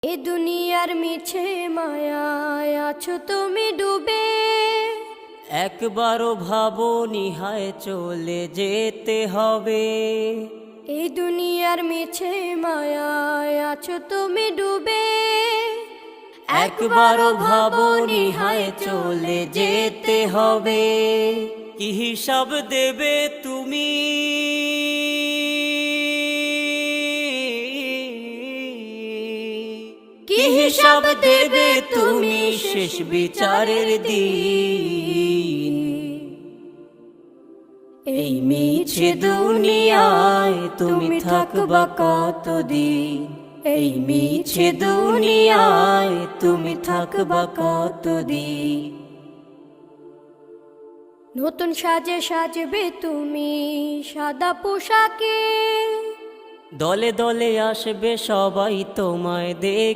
এ দুনিয়ার মিছে মায়ায় আছো তুমি ডুবে, একবারও ভাবোনি হায় চলে যেতে হবে। এই দুনিয়ার মিছে মায়ায় আছো তুমি ডুবে, একবারও ভাবোনি হায় চলে যেতে হবে। কি হিসাব দেবে তুমি, কি হিসাব দেবে তুমি শেষ বিচারের দিন। এই মিছে দুনিয়ায় তুমি থাকবা কতদিন, এই মিছে দুনিয়ায় তুমি থাকবা কতদিন। নতুন সাজে সাজবে তুমি সাদা পোশাকে, দলে দলে আসবে সবাই তোমায় দেখ